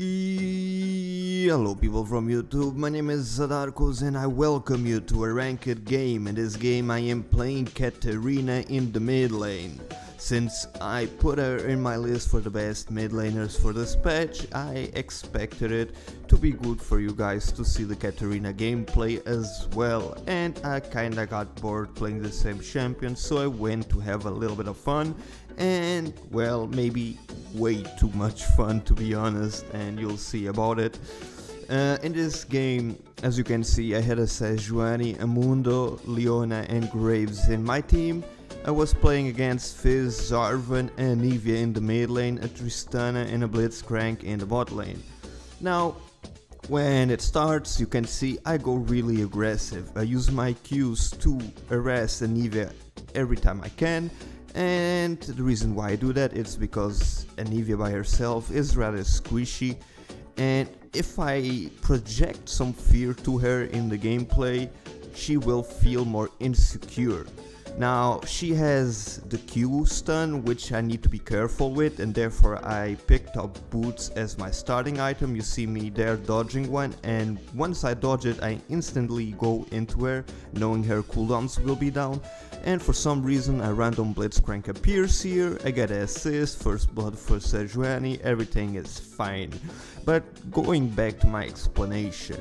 Hello people from YouTube, my name is Zadarkus and I welcome you to a ranked game. In this game I am playing Katarina in the mid lane. Since I put her in my list for the best mid laners for this patch, I expected it to be good for you guys to see the Katarina gameplay as well. And I kinda got bored playing the same champion, so I went to have a little bit of fun. And well, maybe way too much fun to be honest, and you'll see about it. In this game, as you can see, I had a Sejuani, a Mundo, Leona and Graves in my team. I was playing against Fizz, Zarvan and Nivea in the mid lane, a Tristana and a Blitzcrank in the bot lane. Now, when it starts, you can see I go really aggressive. I use my Qs to harass a Nivea every time I can. And the reason why I do that is because Nivea by herself is rather squishy, and if I project some fear to her in the gameplay, she will feel more insecure. Now she has the Q stun, which I need to be careful with, and therefore I picked up boots as my starting item. You see me there dodging one, and once I dodge it I instantly go into her, knowing her cooldowns will be down. And for some reason a random Blitzcrank appears here, I get an assist, first blood for Sejuani, everything is fine. But going back to my explanation,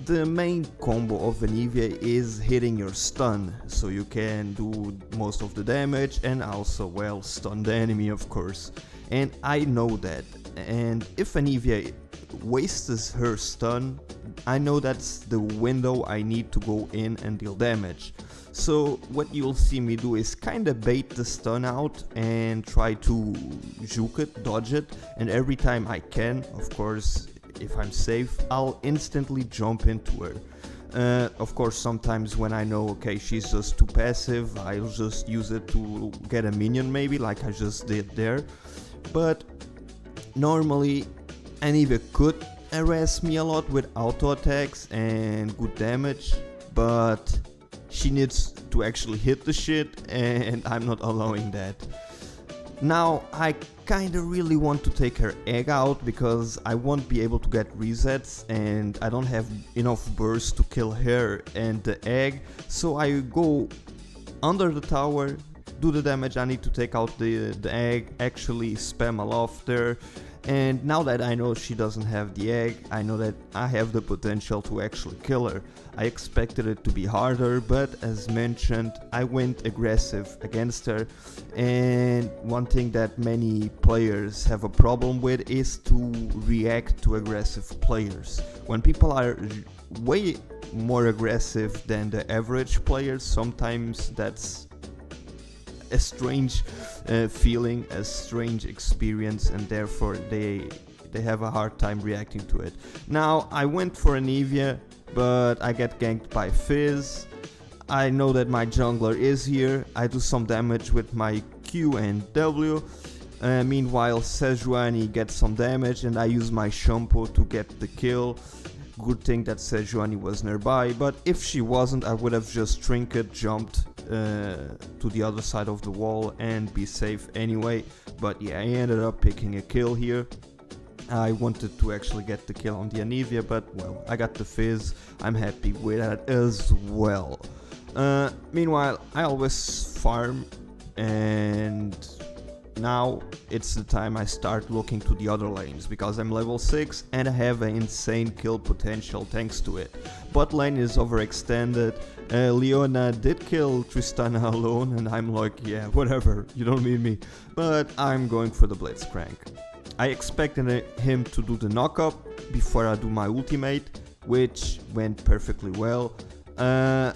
the main combo of Nivea is hitting your stun, so you can do most of the damage and also, well, stun the enemy of course. And I know that, and if Nivea wastes her stun, I know that's the window I need to go in and deal damage. So what you'll see me do is kinda bait the stun out and try to juke it, dodge it, and every time I can, of course, if I'm safe, I'll instantly jump into her. Of course, sometimes when I know, okay, she's just too passive, I'll just use it to get a minion maybe, like I just did there. But normally, Nivea could harass me a lot with auto attacks and good damage, but she needs to actually hit the shit, and I'm not allowing that. Now I kinda really want to take her egg out because I won't be able to get resets and I don't have enough burst to kill her and the egg, so I go under the tower, do the damage I need to take out the egg, actually spam a loft there. And now that I know she doesn't have the egg, I know that I have the potential to actually kill her. I expected it to be harder, but as mentioned, I went aggressive against her. And one thing that many players have a problem with is to react to aggressive players. When people are way more aggressive than the average players, sometimes that's a strange feeling, a strange experience, and therefore they have a hard time reacting to it. Now I went for an Nivea, but I get ganked by Fizz. I know that my jungler is here, I do some damage with my Q and W. Meanwhile Sejuani gets some damage and I use my shampoo to get the kill. Good thing that Sejuani was nearby, but if she wasn't, I would have just trinket jumped to the other side of the wall and be safe anyway. But yeah, I ended up picking a kill here. I wanted to actually get the kill on the Nivea, but well, I got the Fizz, I'm happy with that as well. Meanwhile, I always farm, and now it's the time I start looking to the other lanes, because I'm level 6 and I have an insane kill potential thanks to it. Bot lane is overextended, Leona did kill Tristana alone and I'm like, yeah, whatever, you don't need me. But I'm going for the Blitzcrank. I expected him to do the knock-up before I do my ultimate, which went perfectly well. I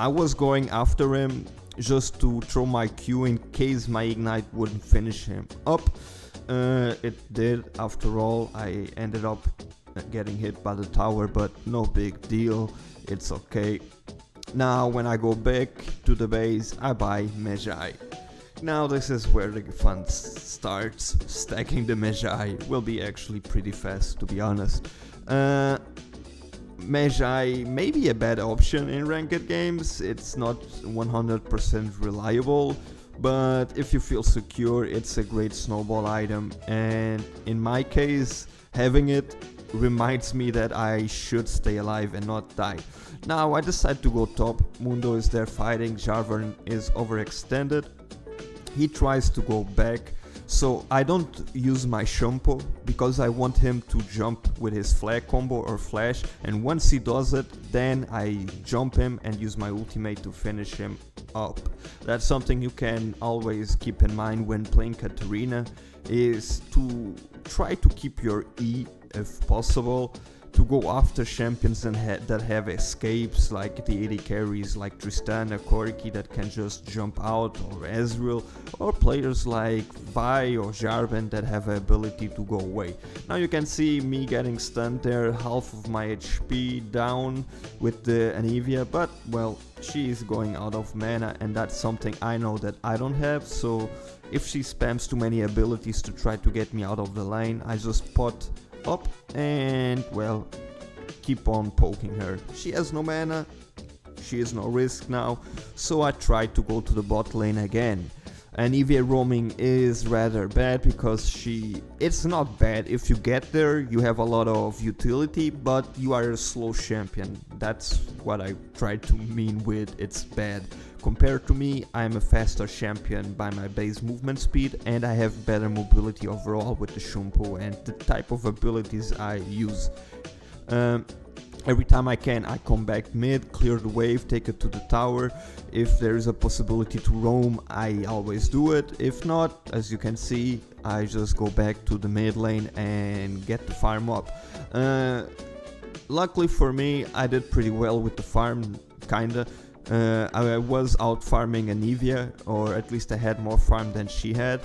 was going after him just to throw my Q in case my ignite wouldn't finish him up. It did, after all. I ended up getting hit by the tower, but no big deal, it's okay. Now when I go back to the base, I buy Magi. Now this is where the fun starts. Stacking the Magi will be actually pretty fast, to be honest. Magi may be a bad option in ranked games, it's not 100% reliable, but if you feel secure, it's a great snowball item, and in my case, having it reminds me that I should stay alive and not die. Now I decide to go top. Mundo is there fighting, Jarvan is overextended. He tries to go back, so I don't use my shampoo because I want him to jump with his flag combo or flash, and once he does it, then I jump him and use my ultimate to finish him up. That's something you can always keep in mind when playing Katarina, is to try to keep your E if possible, to go after champions that have escapes, like the AD carries like Tristana, Corki that can just jump out, or Ezreal, or players like Vi or Jarvan that have the ability to go away. Now you can see me getting stunned there, half of my HP down with the Anivia, but well, she is going out of mana and that's something I know that I don't have, so if she spams too many abilities to try to get me out of the lane, I just pot up and well, keep on poking her. She has no mana, she is no risk now, so I try to go to the bot lane again. And EVA roaming is rather bad because it's not bad if you get there, you have a lot of utility, but you are a slow champion. That's what I tried to mean with it's bad. Compared to me, I'm a faster champion by my base movement speed, and I have better mobility overall with the Shumpo and the type of abilities I use. Every time I can, I come back mid, clear the wave, take it to the tower. If there is a possibility to roam, I always do it. If not, as you can see, I just go back to the mid lane and get the farm up. Luckily for me, I did pretty well with the farm, kinda. I was out farming Anivia, or at least I had more farm than she had,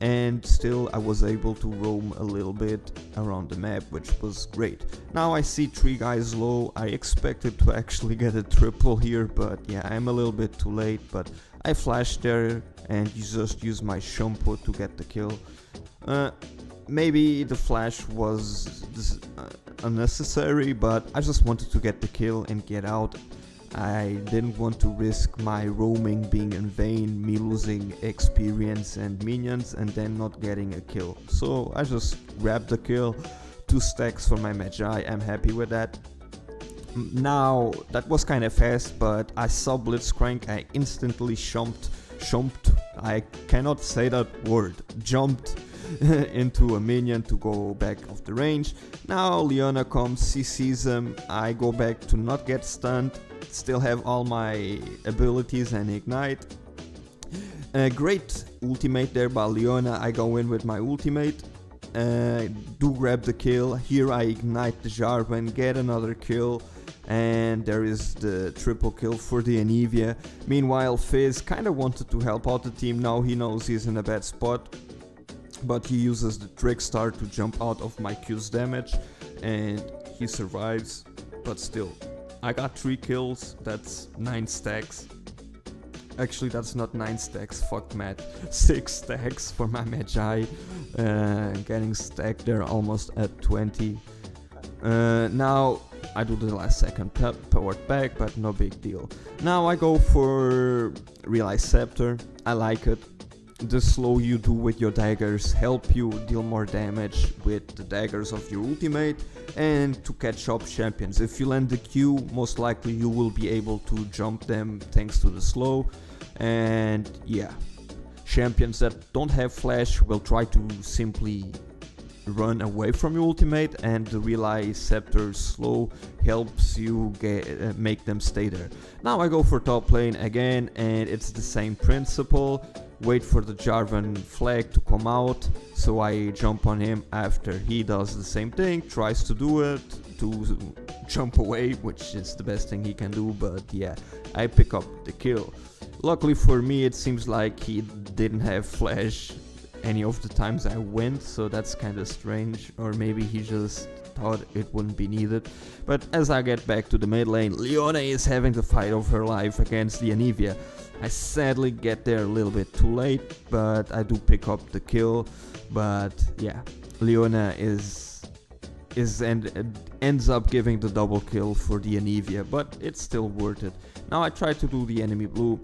and still I was able to roam a little bit around the map, which was great. Now I see 3 guys low. I expected to actually get a triple here, but yeah, I'm a little bit too late, but I flashed there and just used my shampoo to get the kill. Maybe the flash was unnecessary, but I just wanted to get the kill and get out. I didn't want to risk my roaming being in vain, me losing experience and minions and then not getting a kill. So I just grabbed the kill, 2 stacks for my Magi, I'm happy with that. Now, that was kind of fast, but I saw Blitzcrank, I instantly jumped, I cannot say that word, jumped into a minion to go back of the range. Now Leona comes, she sees him, I go back to not get stunned, still have all my abilities and ignite. Great ultimate there by Leona, I go in with my ultimate, do grab the kill, here I ignite the Jarvan, get another kill, and there is the triple kill for the Anivia. Meanwhile Fizz kinda wanted to help out the team, now he knows he's in a bad spot, but he uses the Trickstar to jump out of my Q's damage and he survives, but still. I got 3 kills, that's 9 stacks. Actually that's not 9 stacks, fuck Matt. 6 stacks for my Magi, getting stacked there almost at 20. Now I do the last second powered back, but no big deal. Now I go for Realize Scepter, I like it. The slow you do with your daggers help you deal more damage with the daggers of your ultimate and to catch up champions. If you land the Q, most likely you will be able to jump them thanks to the slow. And yeah, champions that don't have flash will try to simply run away from your ultimate, and the Relay Scepter slow helps you make them stay there. Now I go for top lane again, and it's the same principle. Wait for the Jarvan flag to come out, so I jump on him after he does the same thing, tries to do it, to jump away, which is the best thing he can do, but yeah, I pick up the kill. Luckily for me, it seems like he didn't have flash any of the times I went, so that's kinda strange, or maybe he just thought it wouldn't be needed. But as I get back to the mid lane, Leona is having the fight of her life against the Anivia. I sadly get there a little bit too late, but I do pick up the kill. But yeah, Leona ends up giving the double kill for the Anivia, but it's still worth it. Now I try to do the enemy blue.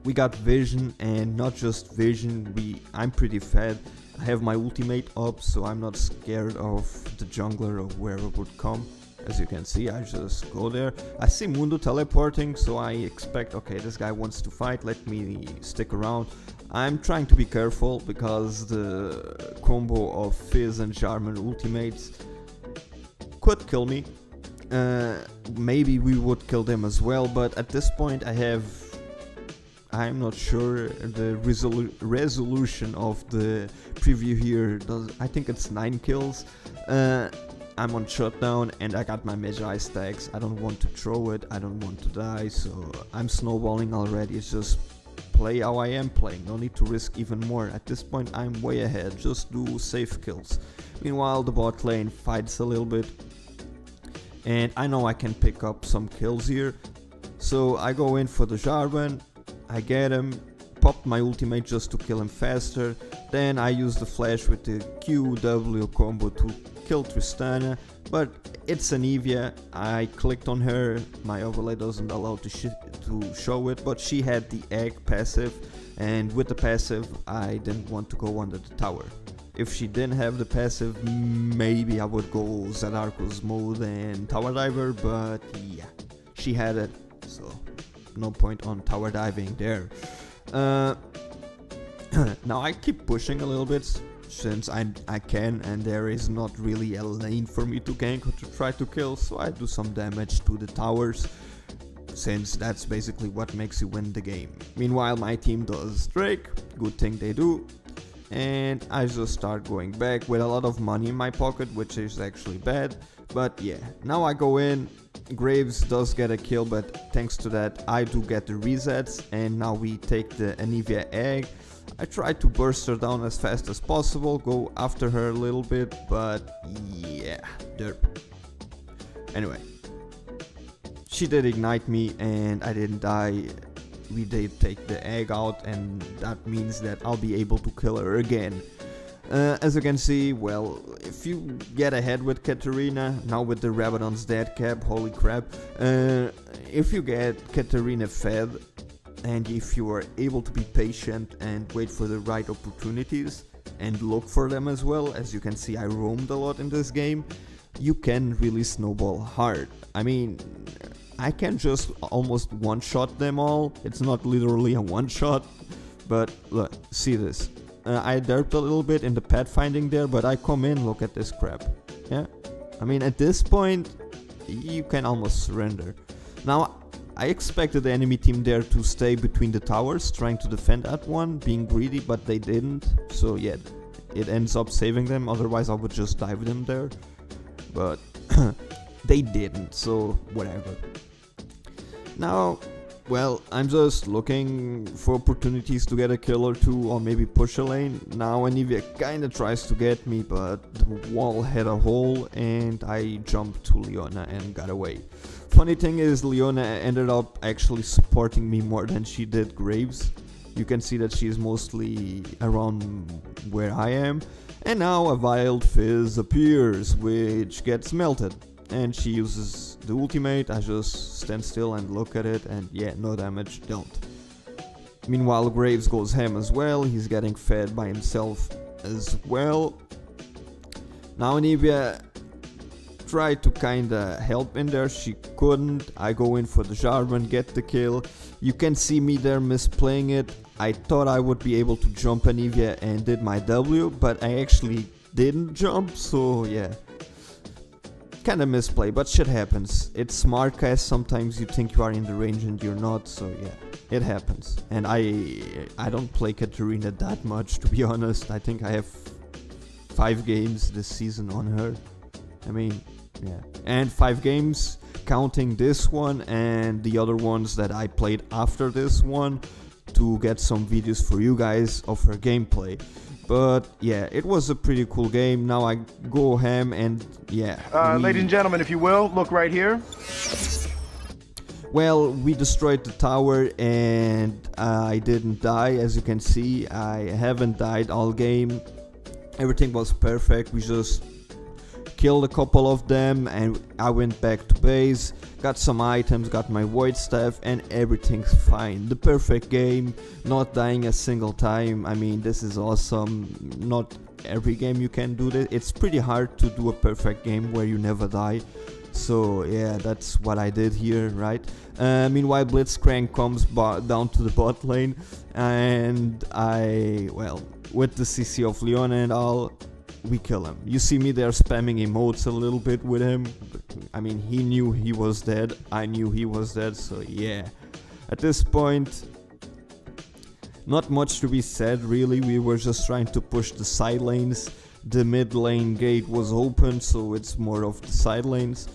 We got vision, and not just vision, I'm pretty fed. I have my ultimate up, so I'm not scared of the jungler or wherever would come. As you can see, I just go there. I see Mundo teleporting, so I expect, okay, this guy wants to fight, let me stick around. I'm trying to be careful because the combo of Fizz and Jarman ultimates could kill me. Maybe we would kill them as well, but at this point I'm not sure the resolution of the preview here. I think it's 9 kills. I'm on shutdown and I got my Magi stacks. I don't want to throw it, I don't want to die, so I'm snowballing already. It's just play how I am playing, no need to risk even more. At this point I'm way ahead, just do safe kills. Meanwhile the bot lane fights a little bit and I know I can pick up some kills here. So I go in for the Jarvan, I get him, popped my ultimate just to kill him faster. Then I use the flash with the QW combo to kill Tristana, but it's an Evia. I clicked on her, my overlay doesn't allow to show it, but she had the egg passive, and with the passive I didn't want to go under the tower. If she didn't have the passive, maybe I would go Zadarkus mode and tower diver, but yeah, she had it, so no point on tower diving there. Now I keep pushing a little bit since I can, and there is not really a lane for me to gank or to try to kill, so I do some damage to the towers, since that's basically what makes you win the game. Meanwhile my team does Drake, good thing they do, and I just start going back with a lot of money in my pocket, which is actually bad, but yeah, now I go in. Graves does get a kill, but thanks to that I do get the resets, and now we take the Anivia egg. I try to burst her down as fast as possible, go after her a little bit, but yeah, derp. Anyway, she did ignite me and I didn't die. We did take the egg out, and that means that I'll be able to kill her again. As you can see, well, if you get ahead with Katarina, now with the Rabadon's dead cap, holy crap, if you get Katarina fed, and if you are able to be patient and wait for the right opportunities and look for them as well, as you can see I roamed a lot in this game, you can really snowball hard. I mean, I can just almost one-shot them all. It's not literally a one-shot, but look, see this. I derped a little bit in the pathfinding there, but I come in, look at this crap. Yeah, I mean at this point you can almost surrender. Now I expected the enemy team there to stay between the towers, trying to defend that one, being greedy, but they didn't. So yeah, it ends up saving them, otherwise I would just dive them there. But they didn't, so whatever. Now, well, I'm just looking for opportunities to get a kill or two, or maybe push a lane. Now Anivia kinda tries to get me, but the wall had a hole and I jumped to Leona and got away. Funny thing is, Leona ended up actually supporting me more than she did Graves. You can see that she's mostly around where I am. And now a wild Fizz appears, which gets melted. And she uses the ultimate. I just stand still and look at it, and yeah, no damage, don't. Meanwhile Graves goes ham as well, he's getting fed by himself as well. Now Anivia tried to kinda help in there, she couldn't. I go in for the Jarvan, get the kill. You can see me there misplaying it. I thought I would be able to jump Anivia and did my W, but I actually didn't jump, so yeah. Kinda misplay, but shit happens. It's Smartcast, sometimes you think you are in the range and you're not, so yeah, it happens. And I don't play Katarina that much, to be honest. I think I have 5 games this season on her. I mean, yeah. And 5 games, counting this one and the other ones that I played after this one, to get some videos for you guys of her gameplay. But yeah, it was a pretty cool game. Now I go ham and yeah. Ladies and gentlemen, if you will, look right here. Well, we destroyed the tower and I didn't die. As you can see, I haven't died all game. Everything was perfect. We just killed a couple of them and I went back to base, got some items, got my void staff, and everything's fine. The perfect game, not dying a single time. I mean, this is awesome. Not every game you can do that. It's pretty hard to do a perfect game where you never die. So yeah, that's what I did here, right? Meanwhile, Blitzcrank comes down to the bot lane, and well, with the CC of Leona and all, we kill him. You see me there spamming emotes a little bit with him. I mean, he knew he was dead, I knew he was dead, so yeah. At this point, not much to be said really. We were just trying to push the side lanes. The mid lane gate was open, so it's more of the side lanes.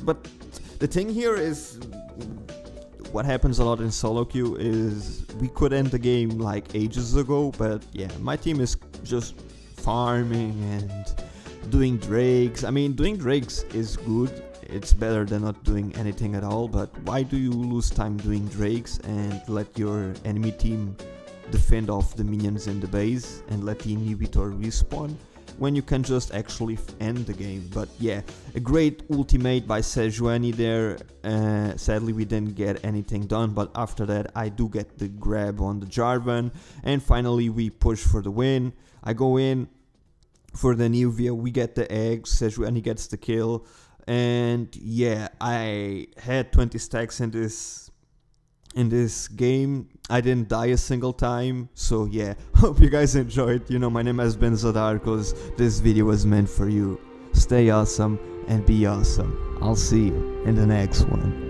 But the thing here is, what happens a lot in solo queue is we could end the game like ages ago, but yeah, my team is just farming and doing drakes. I mean, doing drakes is good, it's better than not doing anything at all, but why do you lose time doing drakes and let your enemy team defend off the minions in the base and let the inhibitor respawn when you can just actually end the game? But yeah, a great ultimate by Sejuani there. Sadly we didn't get anything done, but after that I do get the grab on the Jarvan, and finally we push for the win. I go in for the Nuvia, we get the egg, Sejuani gets the kill, and yeah, I had 20 stacks in this game. I didn't die a single time, so yeah, hope you guys enjoyed. You know, my name has been Zadarkus. This video was meant for you. Stay awesome and be awesome. I'll see you in the next one.